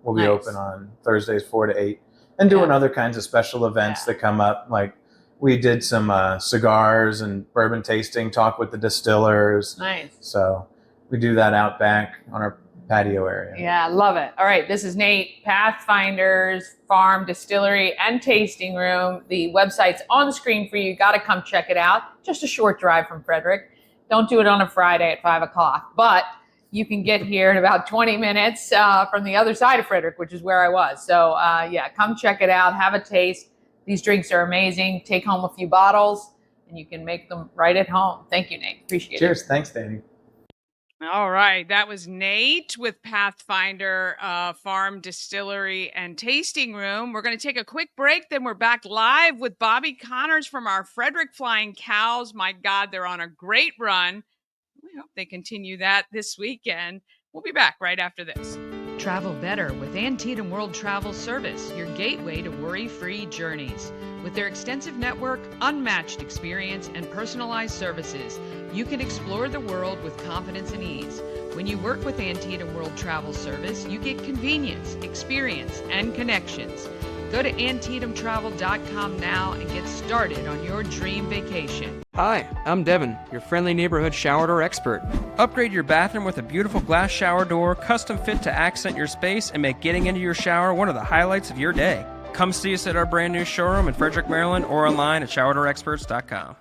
we'll be Nice. open on Thursdays 4 to 8, and doing other kinds of special events that come up. Like we did some cigars and bourbon tasting, talk with the distillers. Nice. So we do that out back on our patio area. Yeah, love it. All right, this is Nate, Pathfinder's Farm, Distillery, and Tasting Room. The website's on the screen for you. Got to come check it out. Just a short drive from Frederick. Don't do it on a Friday at 5 o'clock, but you can get here in about 20 minutes from the other side of Frederick, which is where I was. So yeah, come check it out. Have a taste. These drinks are amazing. Take home a few bottles, and you can make them right at home. Thank you, Nate. Appreciate it. Cheers. Thanks, Danny. All right, that was Nate with Pathfinder Farm, Distillery, and Tasting Room. We're going to take a quick break, then we're back live with Bobby Connors from our Frederick Flying Cows. My God, they're on a great run. We hope they continue that this weekend. We'll be back right after this. Travel better with Antietam World Travel Service, your gateway to worry-free journeys. With their extensive network, unmatched experience, and personalized services, you can explore the world with confidence and ease. When you work with Antietam World Travel Service, you get convenience, experience, and connections. Go to AntietamTravel.com now and get started on your dream vacation. Hi, I'm Devin, your friendly neighborhood shower door expert. Upgrade your bathroom with a beautiful glass shower door, custom fit to accent your space and make getting into your shower one of the highlights of your day. Come see us at our brand new showroom in Frederick, Maryland, or online at showerdoorexperts.com.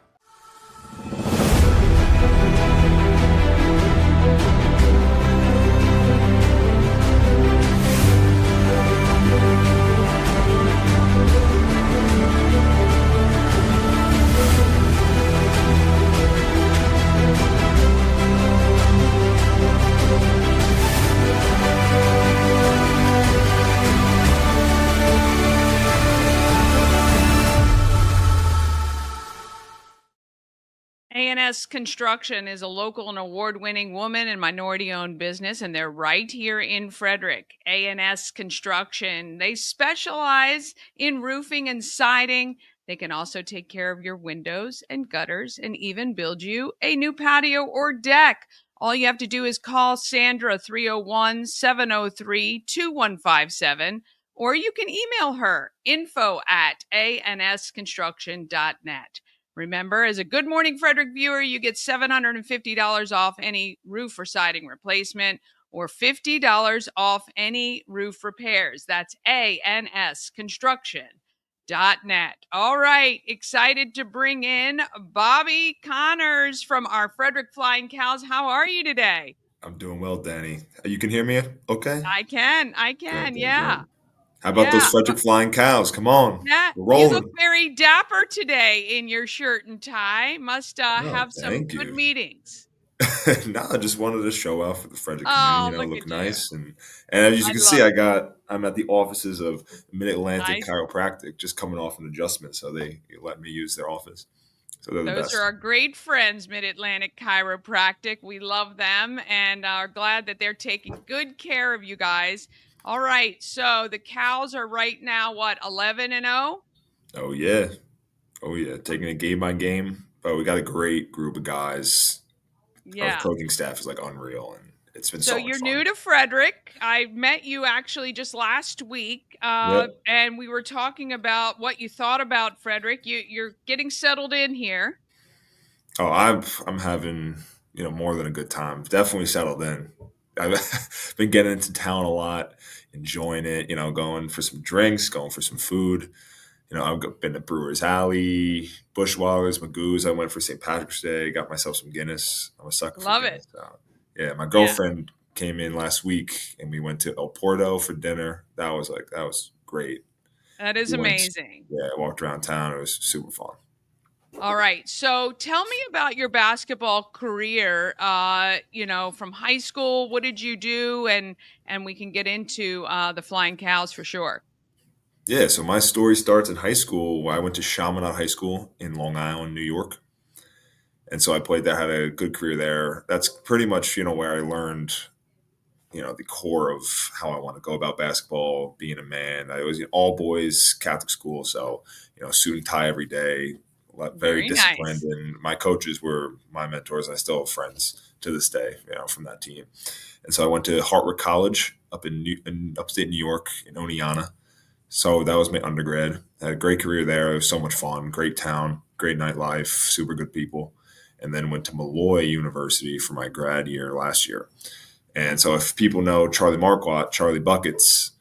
A&S Construction is a local and award-winning woman and minority-owned business, and they're right here in Frederick. A&S Construction, they specialize in roofing and siding. They can also take care of your windows and gutters and even build you a new patio or deck. All you have to do is call Sandra 301-703-2157, or you can email her info@ansconstruction.net. Remember, as a Good Morning Frederick viewer, you get $750 off any roof or siding replacement or $50 off any roof repairs. That's ansconstruction.net. All right, excited to bring in Bobby Connors from our Frederick Flying Cows. How are you today? I'm doing well, Danny. You can hear me okay? I can, Good, yeah. good. How about those Yeah. Frederick Flying Cows? Come on. Yeah, We're you rolling. look very dapper today in your shirt and tie. Must No, have some thank good you. meetings. No, I just wanted to show out for the Frederick Oh, community, look look at you. nice. And as you I can love see, it. I'm at the offices of Mid-Atlantic Nice. Chiropractic, just coming off an adjustment. So they let me use their office. So they're the Those best. are our great friends, Mid-Atlantic Chiropractic. We love them and are glad that they're taking good care of you guys. All right, so the cows are right now, 11-0? Oh, yeah. Oh, yeah. Taking it game by game. But we got a great group of guys. Our Yeah. coaching staff is like unreal, and it's been So so much you're fun. new to Frederick. I met you actually just last week, Yep. and we were talking about what you thought about Frederick. You're getting settled in here. Oh, I'm having more than a good time. Definitely settled in. I've been getting into town a lot, enjoying it. Going for some drinks, going for some food. I've been to Brewers Alley, Bushwallahs, Magoo's. I went for St. Patrick's Day, got myself some Guinness. I'm a sucker for Love Guinness. it. So, yeah, my Yeah. girlfriend came in last week, and we went to El Porto for dinner. That was great. That is We went, amazing. yeah, walked around town. It was super fun. All right. So tell me about your basketball career. From high school, what did you do? And we can get into the Flying Cows for sure. Yeah, so my story starts in high school. I went to Chaminade High School in Long Island, New York. And so I played there, had a good career there. That's pretty much, where I learned, the core of how I want to go about basketball, being a man. I was all boys Catholic school. So, suit and tie every day, very Very disciplined, nice. and my coaches were my mentors. I still have friends to this day, from that team. And so I went to Hartwick College up in upstate New York in Oneonta. So that was my undergrad. I had a great career there. It was so much fun. Great town, great nightlife, super good people. And then went to Malloy University for my grad year last year. And so if people know Charlie Marquardt, Charlie Buckets,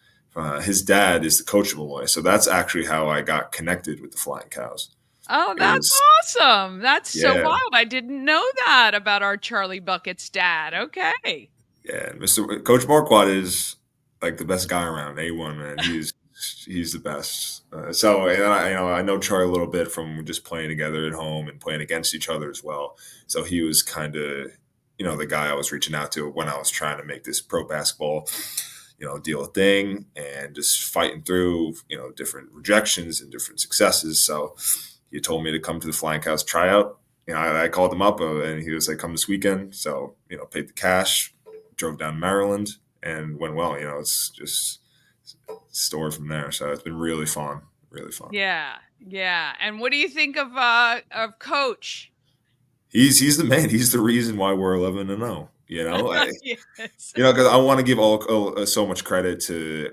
his dad is the coach of Malloy. So that's actually how I got connected with the Flying Cows. Oh, It that's was, awesome. That's so yeah, wild. I didn't know that about our Charlie Bucket's dad. Okay. yeah. Mr. Coach Marquardt is like the best guy around. A1, man. He's the best. So and I know Charlie a little bit from just playing together at home and playing against each other as well. So he was kind of the guy I was reaching out to when I was trying to make this pro basketball deal a thing, and just fighting through different rejections and different successes. So he told me to come to the Flying Cows tryout. I called him up and he was like, "Come this weekend." So paid the cash, drove down to Maryland, and went well. It's just story from there. So it's been really fun, really fun. Yeah. Yeah. And what do you think of Coach? He's the man. He's the reason why we're 11-0. Yes. Because I want to give all so much credit to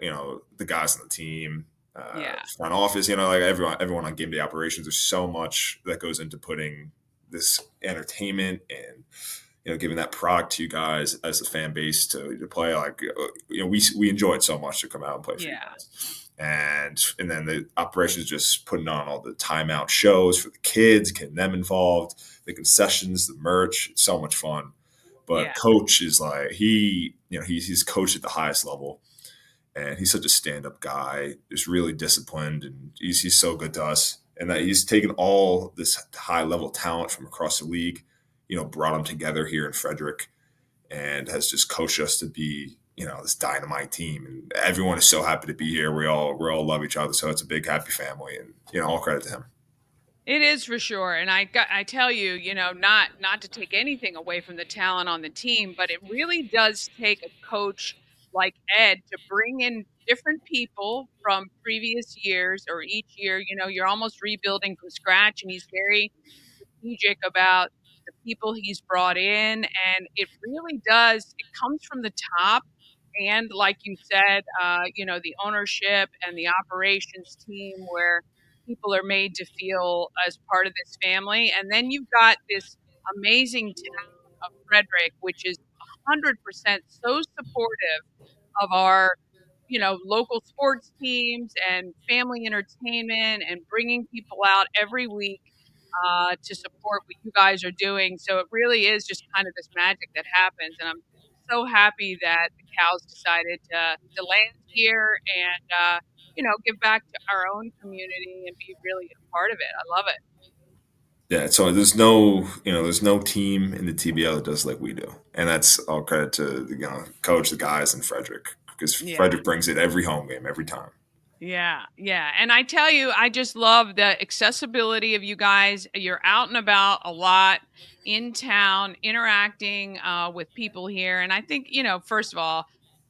the guys on the team, Yeah. front office. Like everyone on game day operations. There's so much that goes into putting this entertainment and giving that product to you guys as a fan base to play. Like we enjoy it so much to come out and play for you Yeah. guys. And then the operations just putting on all the timeout shows for the kids, getting them involved, the concessions, the merch. It's so much fun. But Yeah. Coach is like he's coached at the highest level, and he's such a stand-up guy. Just really disciplined, and he's so good to us. And that he's taken all this high-level talent from across the league, brought them together here in Frederick, and has just coached us to be this dynamite team. And everyone is so happy to be here. We all love each other, so it's a big happy family, and all credit to him. It is for sure, and I tell you, not to take anything away from the talent on the team, but it really does take a coach like Ed to bring in different people from previous years or each year. You're almost rebuilding from scratch, and he's very strategic about the people he's brought in, and it really does. It comes from the top, and like you said, the ownership and the operations team where people are made to feel as part of this family. And then you've got this amazing town of Frederick, which is 100% so supportive of our, local sports teams and family entertainment and bringing people out every week to support what you guys are doing. So it really is just kind of this magic that happens. And I'm so happy that the cows decided to land here and, give back to our own community and be really a part of it. I love it. Yeah, so there's no team in the TBL that does like we do, and that's all credit to coach, the guys in Frederick, because Yeah. Frederick brings it every home game every time. Yeah, yeah. And I tell you, I just love the accessibility of you guys. You're out and about a lot in town, interacting with people here. And I think, first of all,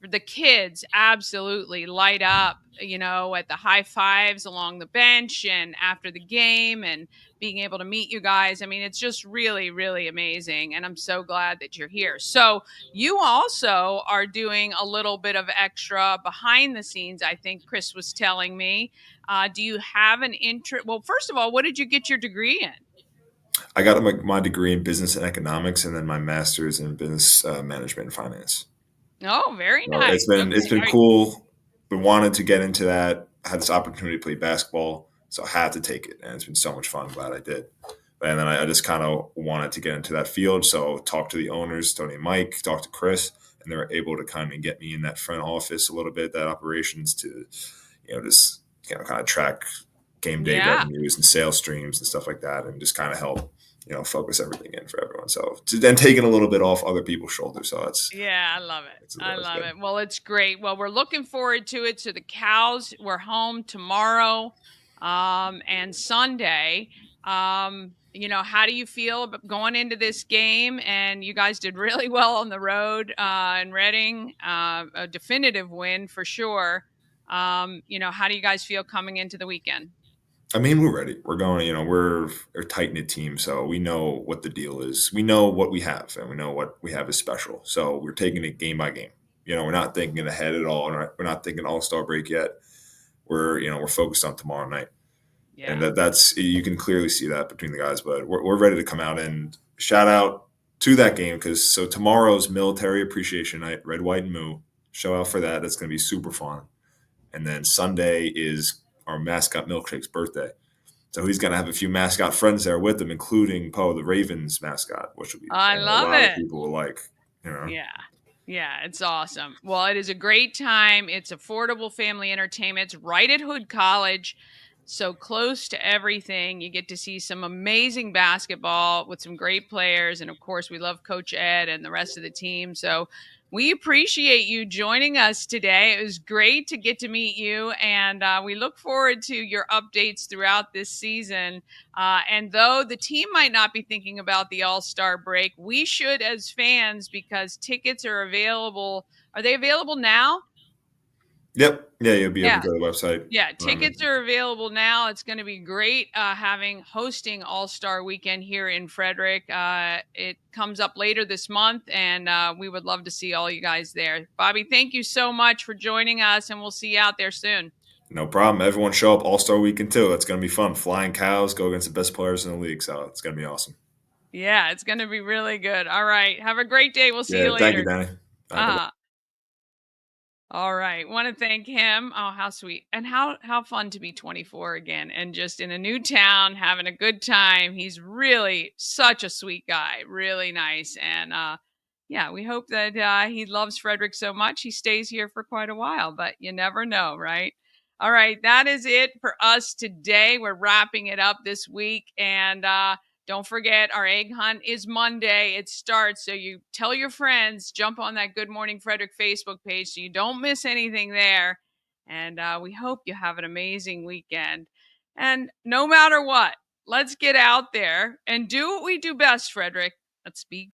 the kids absolutely light up, at the high fives along the bench and after the game and being able to meet you guys. I mean, it's just really, really amazing. And I'm so glad that you're here. So, you also are doing a little bit of extra behind the scenes, I think Chris was telling me. Do you have an interest? Well, first of all, what did you get your degree in? I got my degree in business and economics, and then my master's in business management and finance. Oh, very So nice. it's Okay. been cool. Been wanted to get into that. Had this opportunity to play basketball, so I had to take it, and it's been so much fun. Glad I did. And then I just kind of wanted to get into that field, so talked to the owners, Tony and Mike, talked to Chris, and they were able to kind of get me in that front office a little bit, that operations to, just kind of track game day Yeah. revenues and sales streams and stuff like that, and just kind of help focus everything in for everyone. So then taking a little bit off other people's shoulders. So Yeah, I love it. it's I always love good. it. Well, it's great. Well, we're looking forward to it. So the cows were home tomorrow, and Sunday. How do you feel about going into this game? And you guys did really well on the road in Reading, a definitive win for sure. How do you guys feel coming into the weekend? I mean, we're ready. We're going, we're a tight knit team, so we know what the deal is. We know what we have, and we know what we have is special. So we're taking it game by game. We're not thinking ahead at all. We're not thinking All-Star break yet. We're focused on tomorrow night, and Yeah. that's you can clearly see that between the guys. But we're ready to come out and shout out to that game because tomorrow's Military Appreciation Night, Red, White, and Moo. Show out for that. That's going to be super fun. And then Sunday is our mascot Milkshake's birthday. So he's going to have a few mascot friends there with him, including Poe, the Ravens mascot, which will be I a love lot of it. people will like. Yeah. Yeah, it's awesome. Well, it is a great time. It's affordable family entertainment. It's right at Hood College, so close to everything. You get to see some amazing basketball with some great players. And of course, we love Coach Ed and the rest of the team. So we appreciate you joining us today. It was great to get to meet you. And we look forward to your updates throughout this season. And though the team might not be thinking about the All-Star break, we should as fans because tickets are available. Are they available now? Yep. Yeah, you'll be able Yeah. to go to the website. Yeah, tickets are available now. It's going to be great hosting All-Star Weekend here in Frederick. It comes up later this month, and we would love to see all you guys there. Bobby, thank you so much for joining us, and we'll see you out there soon. No problem. Everyone show up All-Star Weekend too. It's going to be fun. Flying cows go against the best players in the league, so it's going to be awesome. Yeah, it's going to be really good. All right. Have a great day. We'll see you Yeah, thank you, later. Danny. All right, bye-bye. All right. Want to thank him. Oh, how sweet. And how fun to be 24 again and just in a new town having a good time. He's really such a sweet guy. Really nice. And yeah, we hope that he loves Frederick so much he stays here for quite a while, but you never know, right? All right, that is it for us today. We're wrapping it up this week and don't forget, our egg hunt is Monday. It starts. So you tell your friends, jump on that Good Morning Frederick Facebook page so you don't miss anything there. And we hope you have an amazing weekend. And no matter what, let's get out there and do what we do best, Frederick. Let's be